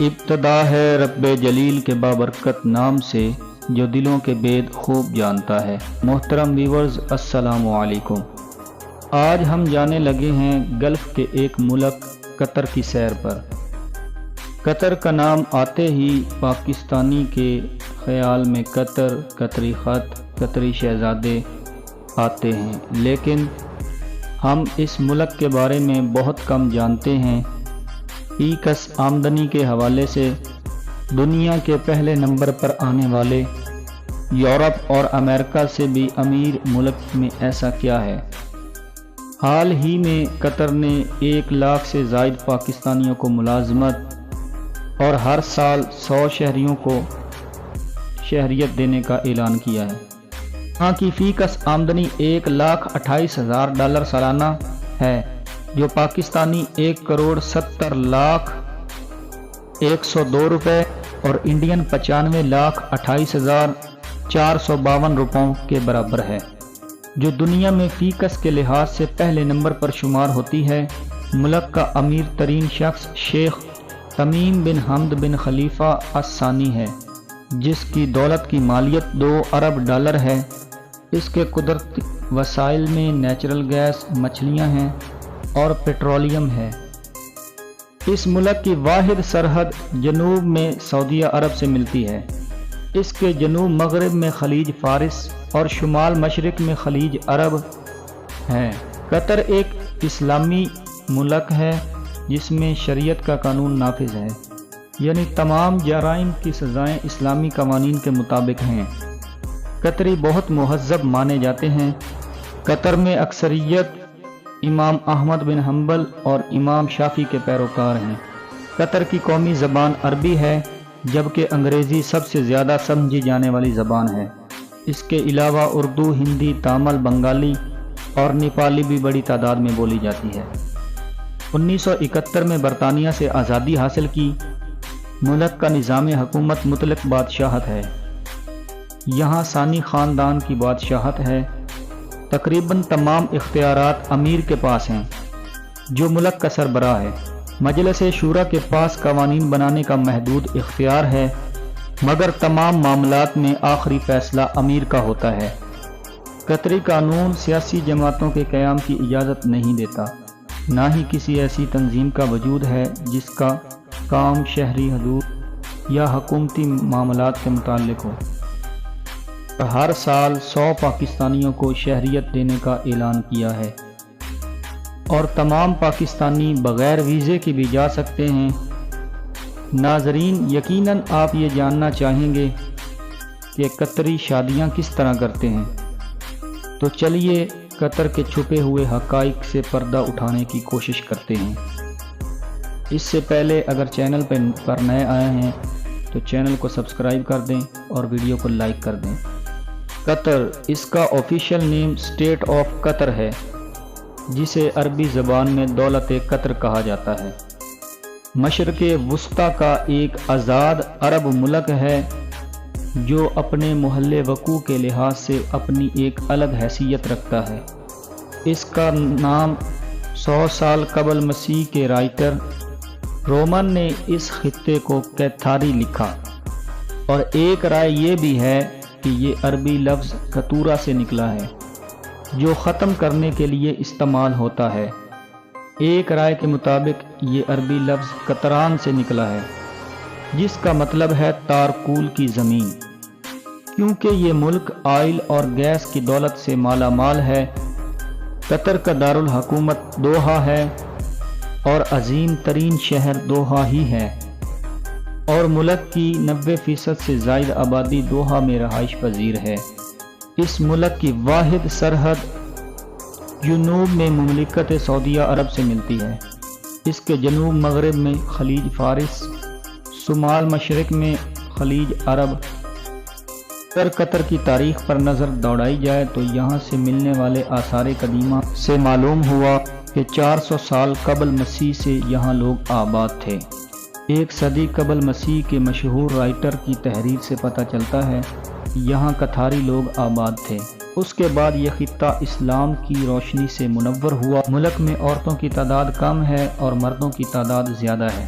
ابتدا ہے رب جلیل کے بابرکت نام سے جو دلوں کے بید خوب جانتا ہے۔ محترم ویورز السلام علیکم۔ آج ہم جانے لگے ہیں گلف کے ایک ملک قطر کی سیر پر۔ قطر کا نام آتے ہی پاکستانی کے خیال میں قطر، قطری خط، قطری شہزادے آتے ہیں، لیکن ہم اس ملک کے بارے میں بہت کم جانتے ہیں۔ فی کس آمدنی کے حوالے سے دنیا کے پہلے نمبر پر آنے والے یورپ اور امریکہ سے بھی امیر ملک میں ایسا کیا ہے؟ حال ہی میں قطر نے 1 لاکھ سے زائد پاکستانیوں کو ملازمت اور ہر سال 100 شہریوں کو شہریت دینے کا اعلان کیا ہے۔ یہاں کی فی کس آمدنی $1,28,000 سالانہ ہے، جو پاکستانی 1,70,01,02 روپے اور انڈین 95,28,452 روپوں کے برابر ہے، جو دنیا میں فی کس کے لحاظ سے پہلے نمبر پر شمار ہوتی ہے۔ ملک کا امیر ترین شخص شیخ تمیم بن حمد بن خلیفہ الثانی ہے، جس کی دولت کی مالیت $2 ارب ہے۔ اس کے قدرتی وسائل میں نیچرل گیس، مچھلیاں ہیں اور پیٹرولیم ہے۔ اس ملک کی واحد سرحد جنوب میں سعودی عرب سے ملتی ہے۔ اس کے جنوب مغرب میں خلیج فارس اور شمال مشرق میں خلیج عرب ہے۔ قطر ایک اسلامی ملک ہے جس میں شریعت کا قانون نافذ ہے، یعنی تمام جرائم کی سزائیں اسلامی قوانین کے مطابق ہیں۔ قطری بہت مہذب مانے جاتے ہیں۔ قطر میں اکثریت امام احمد بن حنبل اور امام شافعی کے پیروکار ہیں۔ قطر کی قومی زبان عربی ہے، جبکہ انگریزی سب سے زیادہ سمجھی جانے والی زبان ہے۔ اس کے علاوہ اردو، ہندی، تامل، بنگالی اور نیپالی بھی بڑی تعداد میں بولی جاتی ہے۔ 1971 میں برطانیہ سے آزادی حاصل کی۔ ملک کا نظام حکومت مطلق بادشاہت ہے۔ یہاں ثانی خاندان کی بادشاہت ہے۔ تقریباً تمام اختیارات امیر کے پاس ہیں، جو ملک کا سربراہ ہے۔ مجلس شورا کے پاس قوانین بنانے کا محدود اختیار ہے، مگر تمام معاملات میں آخری فیصلہ امیر کا ہوتا ہے۔ قطری قانون سیاسی جماعتوں کے قیام کی اجازت نہیں دیتا، نہ ہی کسی ایسی تنظیم کا وجود ہے جس کا کام شہری حدود یا حکومتی معاملات کے متعلق ہو۔ ہر سال 100 پاکستانیوں کو شہریت دینے کا اعلان کیا ہے، اور تمام پاکستانی بغیر ویزے کے بھی جا سکتے ہیں۔ ناظرین، یقیناً آپ یہ جاننا چاہیں گے کہ قطری شادیاں کس طرح کرتے ہیں، تو چلیے قطر کے چھپے ہوئے حقائق سے پردہ اٹھانے کی کوشش کرتے ہیں۔ اس سے پہلے اگر چینل پر نئے آئے ہیں تو چینل کو سبسکرائب کر دیں اور ویڈیو کو لائک کر دیں۔ قطر، اس کا official name state of Qatar ہے، جسے عربی زبان میں دولت قطر کہا جاتا ہے۔ مشرق وسطیٰ کا ایک آزاد عرب ملک ہے جو اپنے محل وقوع کے لحاظ سے اپنی ایک الگ حیثیت رکھتا ہے۔ اس کا نام 100 سال قبل مسیح کے رائٹر رومن نے اس خطے کو کیتھاری لکھا، اور ایک رائے یہ بھی ہے کہ یہ عربی لفظ کتورا سے نکلا ہے، جو ختم کرنے کے لیے استعمال ہوتا ہے۔ ایک رائے کے مطابق یہ عربی لفظ قطران سے نکلا ہے، جس کا مطلب ہے تارکول کی زمین۔ کیونکہ یہ ملک آئل اور گیس کی دولت سے مالا مال ہے، قطر کا دارالحکومت دوحہ ہے اور عظیم ترین شہر دوحہ ہی ہے، اور ملک کی 90% سے زائد آبادی دوحہ میں رہائش پذیر ہے۔ اس ملک کی واحد سرحد جنوب میں مملکت سعودی عرب سے ملتی ہے۔ اس کے جنوب مغرب میں خلیج فارس، شمال مشرق میں خلیج عرب۔ اگر قطر کی تاریخ پر نظر دوڑائی جائے تو یہاں سے ملنے والے آثار قدیمہ سے معلوم ہوا کہ 400 سال قبل مسیح سے یہاں لوگ آباد تھے۔ 1 صدی قبل مسیح کے مشہور رائٹر کی تحریر سے پتہ چلتا ہے یہاں کتھاری لوگ آباد تھے۔ اس کے بعد یہ خطہ اسلام کی روشنی سے منور ہوا۔ ملک میں عورتوں کی تعداد کم ہے اور مردوں کی تعداد زیادہ ہے۔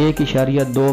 1.2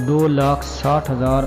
2,60,000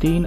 3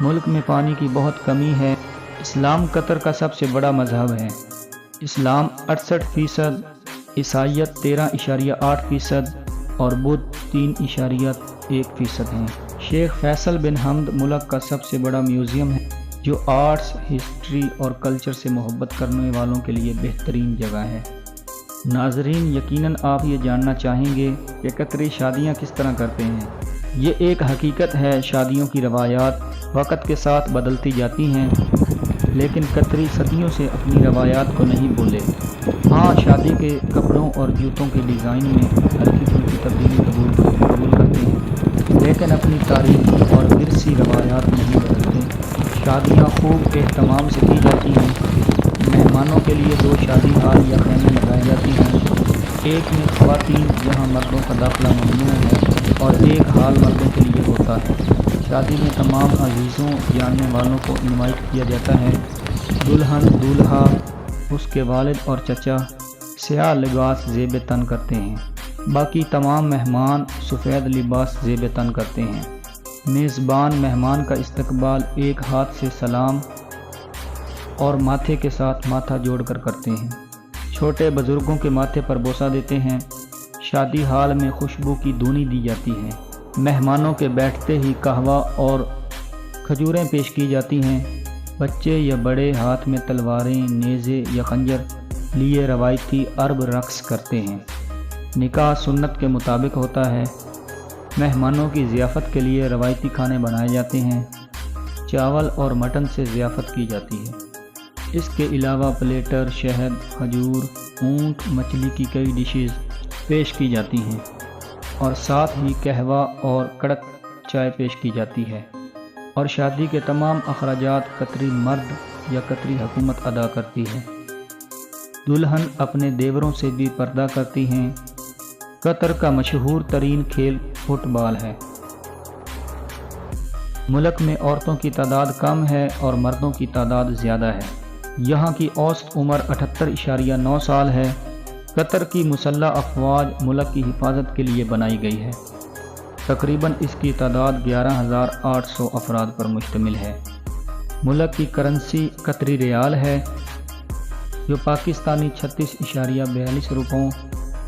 ملک میں پانی کی بہت کمی ہے۔ اسلام قطر کا سب سے بڑا مذہب ہے۔ اسلام 68%، عیسائیت 13.8% اور بدھ 3.1% ہیں۔ شیخ فیصل بن حمد ملک کا سب سے بڑا میوزیم ہے جو آرٹس، ہسٹری اور کلچر سے محبت کرنے والوں کے لیے بہترین جگہ ہے۔ ناظرین، یقیناً آپ یہ جاننا چاہیں گے کہ قطری شادیاں کس طرح کرتے ہیں۔ یہ ایک حقیقت ہے، شادیوں کی روایات وقت کے ساتھ بدلتی جاتی ہیں، لیکن قطری صدیوں سے اپنی روایات کو نہیں بھولے۔ ہاں، شادی کے کپڑوں اور جوتوں کے ڈیزائن میں ہلکی پھلکی تبدیلی قبول کرتے ہیں، لیکن اپنی تاریخ اور ورثی روایات نہیں بدلتے۔ شادیاں خوب اہتمام سے کی جاتی ہیں۔ مہمانوں کے لیے 2 شادی ہال یا خیمے لگائے جاتے ہیں، ایک میں خواتین جہاں مردوں کا داخلہ ممنوع ہے اور ایک ہال مردوں کے لیے ہوتا ہے۔ شادی میں تمام عزیزوں جاننے والوں کو انوائٹ کیا جاتا ہے۔ دلہن، دولہا، اس کے والد اور چچا سیاہ لباس زیب تن کرتے ہیں، باقی تمام مہمان سفید لباس زیب تن کرتے ہیں۔ میزبان مہمان کا استقبال ایک ہاتھ سے سلام اور ماتھے کے ساتھ ماتھا جوڑ کر کرتے ہیں۔ چھوٹے بزرگوں کے ماتھے پر بوسہ دیتے ہیں۔ شادی ہال میں خوشبو کی دھونی دی جاتی ہے۔ مہمانوں کے بیٹھتے ہی قہوہ اور کھجوریں پیش کی جاتی ہیں۔ بچے یا بڑے ہاتھ میں تلواریں، نیزے یا خنجر لیے روایتی عرب رقص کرتے ہیں۔ نکاح سنت کے مطابق ہوتا ہے۔ مہمانوں کی ضیافت کے لیے روایتی کھانے بنائے جاتے ہیں۔ چاول اور مٹن سے ضیافت کی جاتی ہے۔ اس کے علاوہ پلیٹر، شہد، کھجور، اونٹ، مچھلی کی کئی ڈشز پیش کی جاتی ہیں اور ساتھ ہی قہوہ اور کڑک چائے پیش کی جاتی ہے، اور شادی کے تمام اخراجات قطری مرد یا قطری حکومت ادا کرتی ہے۔ دلہن اپنے دیوروں سے بھی پردہ کرتی ہیں۔ قطر کا مشہور ترین کھیل فٹ بال ہے۔ ملک میں عورتوں کی تعداد کم ہے اور مردوں کی تعداد زیادہ ہے۔ یہاں کی اوسط عمر 78.9 سال ہے۔ قطر کی مسلح افواج ملک کی حفاظت کے لیے بنائی گئی ہے۔ تقریباً اس کی تعداد 11,800 افراد پر مشتمل ہے۔ ملک کی کرنسی قطری ریال ہے جو پاکستانی 36.42 روپوں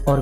اور